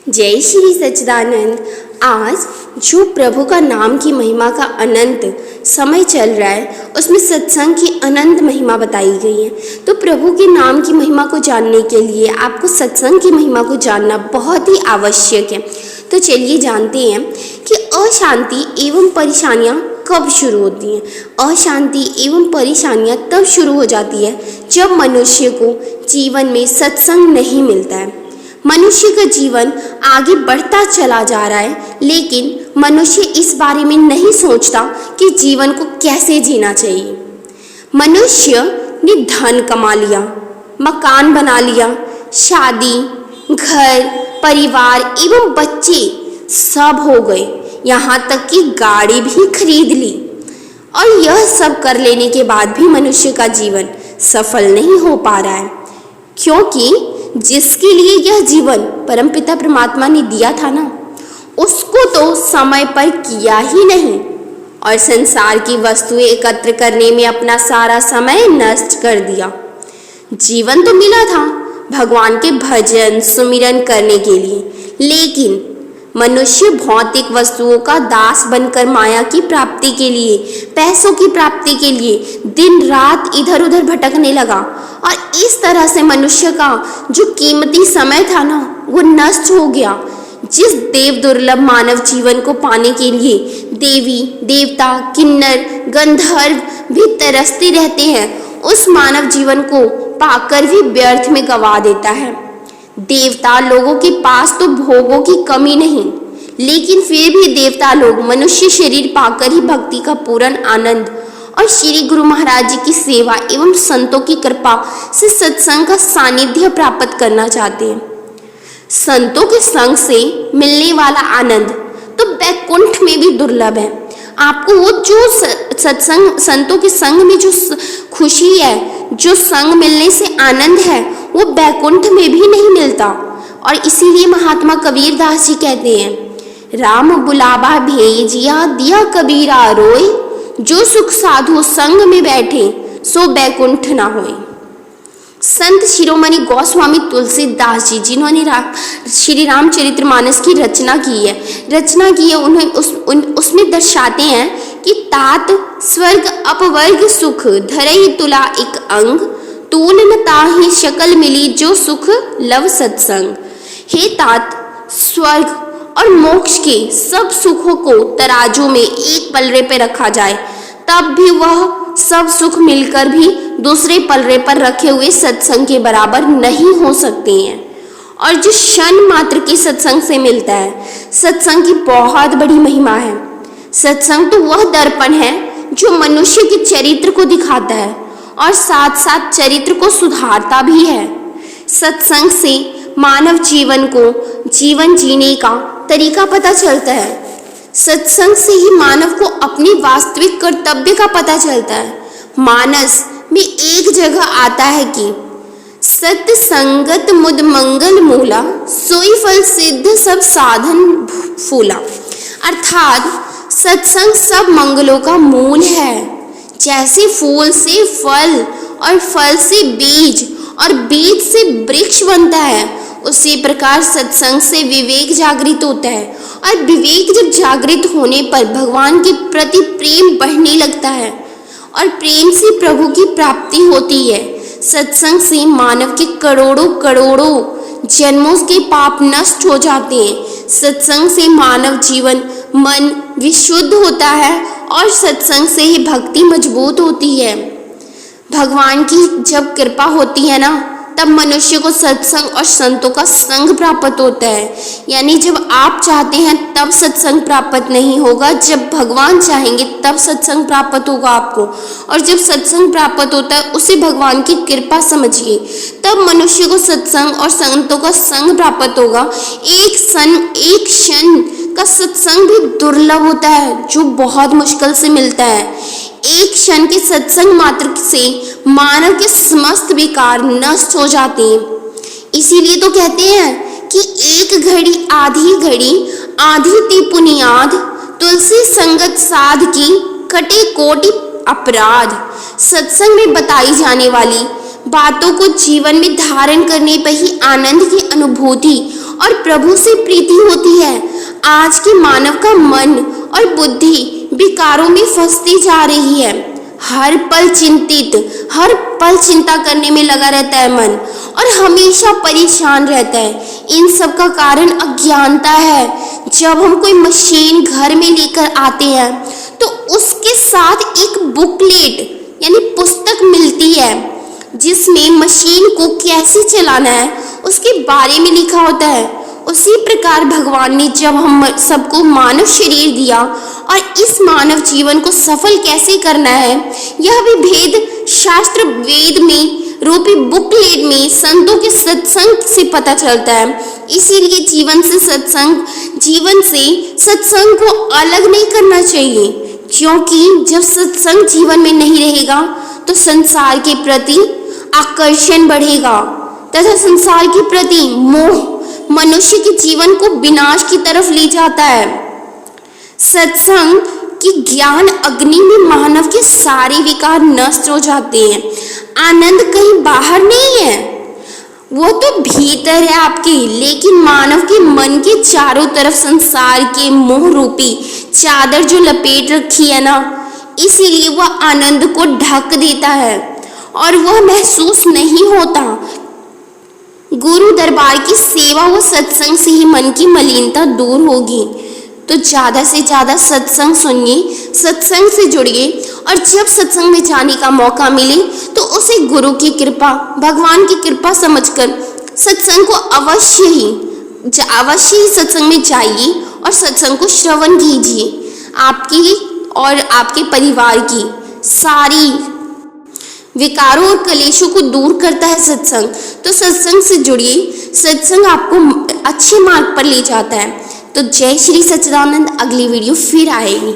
जय श्री सच्चिदानंद। आज जो प्रभु का नाम की महिमा का अनंत समय चल रहा है, उसमें सत्संग की अनंत महिमा बताई गई है। तो प्रभु के नाम की महिमा को जानने के लिए आपको सत्संग की महिमा को जानना बहुत ही आवश्यक है। तो चलिए जानते हैं कि अशांति एवं परेशानियां कब शुरू होती हैं। अशांति एवं परेशानियां तब शुरू हो जाती है जब मनुष्य को जीवन में सत्संग नहीं मिलता है। मनुष्य का जीवन आगे बढ़ता चला जा रहा है, लेकिन मनुष्य इस बारे में नहीं सोचता कि जीवन को कैसे जीना चाहिए। मनुष्य ने धन कमा लिया, मकान बना लिया, शादी, घर, परिवार एवं बच्चे सब हो गए, यहाँ तक कि गाड़ी भी खरीद ली। और यह सब कर लेने के बाद भी मनुष्य का जीवन सफल नहीं हो पा रहा है, क्योंकि जिसके लिए यह जीवन परमपिता परमात्मा ने दिया था ना, उसको तो समय पर किया ही नहीं और संसार की वस्तुएं एकत्र करने में अपना सारा समय नष्ट कर दिया। जीवन तो मिला था भगवान के भजन सुमिरन करने के लिए, लेकिन मनुष्य भौतिक वस्तुओं का दास बनकर माया की प्राप्ति के लिए, पैसों की प्राप्ति के लिए दिन रात इधर उधर भटकने लगा। और इस तरह से मनुष्य का जो कीमती समय था ना, वो नष्ट हो गया। जिस देव दुर्लभ मानव जीवन को पाने के लिए देवी देवता किन्नर गंधर्व भी तरसते रहते हैं, उस मानव जीवन को पाकर भी व्यर्थ में गवा देता है। देवता लोगों के पास तो भोगों की कमी नहीं, लेकिन फिर भी देवता लोग मनुष्य शरीर पाकर ही भक्ति का पूर्ण आनंद और श्री गुरु महाराज जी की सेवा एवं संतों की कृपा से सत्संग का सानिध्य प्राप्त करना चाहते हैं। संतों के संग से मिलने वाला आनंद तो बैकुंठ में भी दुर्लभ है। आपको वो जो सत्संग संतों के संग में जो खुशी है, जो संग मिलने से आनंद है, वो बैकुंठ में भी नहीं मिलता। और इसीलिए महात्मा कबीरदास जी कहते हैं, राम बुलावा भेजिया दिया कबीरा रोय, जो सुख साधु संग में बैठे सो बैकुंठ ना होए। संत शिरोमणि गोस्वामी तुलसीदास जी, जिन्होंने श्री रामचरितमानस की रचना की है, उन्हें उसमें दर्शाते हैं कि तात स्वर्ग अपवर्ग सुख धरई तुला एक अंग, तूल न ताहि शकल मिली जो सुख लव सत्संग। हे तात, स्वर्ग और मोक्ष के सब सुखों को तराजू में एक पलड़े पर रखा जाए, तब भी वह सब सुख मिलकर भी दूसरे पलड़े पर रखे हुए सत्संग के बराबर नहीं हो सकते हैं। और जो क्षण मात्र के सत्संग से मिलता है, सत्संग की बहुत बड़ी महिमा है। सत्संग तो वह दर्पण है जो मनुष्य के चरित्र को दिखाता है और साथ साथ चरित्र को सुधारता भी है। सत्संग से मानव जीवन को जीवन जीने का तरीका पता चलता है। सत्संग से ही मानव को अपनी वास्तविक कर्तव्य का पता चलता है। मानस में एक जगह आता है कि सत्य संगत मुद मंगल मूला, सोई फल सिद्ध सब साधन फूला। अर्थात सत्संग सब मंगलों का मूल है। जैसे फूल से फल और फल से बीज और बीज से वृक्ष बनता है, उसी प्रकार सत्संग से विवेक जागृत होता है और विवेक जब जागृत होने पर भगवान के प्रति प्रेम बढ़ने लगता है और प्रेम से प्रभु की प्राप्ति होती है। सत्संग से मानव के करोड़ों जन्मों के पाप नष्ट हो जाते हैं। सत्संग से मानव जीवन मन विशुद्ध होता है और सत्संग से ही भक्ति मजबूत होती है। भगवान की जब कृपा होती है ना, तब मनुष्य को सत्संग और संतों का संग प्राप्त होता है। यानी जब आप चाहते हैं तब सत्संग प्राप्त नहीं होगा, जब भगवान चाहेंगे तब सत्संग प्राप्त होगा आपको। और जब सत्संग प्राप्त होता है, उसे भगवान की कृपा समझिए, तब मनुष्य को सत्संग और संतों का संग प्राप्त होगा। एक क्षण का सत्संग भी दुर्लभ होता है, जो बहुत मुश्किल से मिलता है। एक क्षण के सत्संग मात्र से मानव के समस्त विकार नष्ट हो जाते हैं। इसीलिए तो कहते हैं कि एक घड़ी आधी ती पुनियाद, तुलसी संगत साध की कटे कोटि अपराध। सत्संग में बताई जाने वाली बातों को जीवन में धारण करने पर ही आनंद की अनुभूति और प्रभु से प्रीति होती है। आज के मानव का मन और बुद्धि विकारों में फंसती जा रही है। हर पल चिंतित, हर पल चिंता करने में लगा रहता है मन, और हमेशा परेशान रहता है। इन सब का कारण अज्ञानता है। जब हम कोई मशीन घर में लेकर आते हैं तो उसके साथ एक बुकलेट यानी पुस्तक मिलती है, जिसमें मशीन को कैसे चलाना है उसके बारे में लिखा होता है। उसी प्रकार भगवान ने जब हम सबको मानव शरीर दिया और इस मानव जीवन को सफल कैसे करना है, यह भी भेद शास्त्र वेद में रूपी बुकलेट में संतों के सत्संग से पता चलता है। इसीलिए जीवन से सत्संग को अलग नहीं करना चाहिए, क्योंकि जब सत्संग जीवन में नहीं रहेगा तो संसार के प्रति आकर्षण बढ़ेगा तथा संसार के प्रति मोह मनुष्य के जीवन को विनाश की तरफ ले जाता है। सत्संग की ज्ञान अग्नि में मानव के सारे विकार नष्ट हो जाते हैं। आनंद कहीं बाहर नहीं है, वो तो भीतर है आपके, लेकिन मानव के मन के चारों तरफ संसार के मोह रूपी चादर जो लपेट रखी है ना, इसीलिए वह आनंद को ढक देता है और वह महसूस नहीं होता। गुरु दरबार की सेवा व सत्संग से ही मन की मलिनता दूर होगी। तो ज़्यादा से ज़्यादा सत्संग सुनिए, सत्संग से जुड़िए, और जब सत्संग में जाने का मौका मिले तो उसे गुरु की कृपा, भगवान की कृपा समझकर सत्संग को अवश्य ही सत्संग में जाइए और सत्संग को श्रवण कीजिए। आपकी और आपके परिवार की सारी विकारों और कलेशों को दूर करता है सत्संग। तो सत्संग से जुड़िए, सत्संग आपको अच्छे मार्ग पर ले जाता है। तो जय श्री सच्चिदानंद। अगली वीडियो फिर आएगी।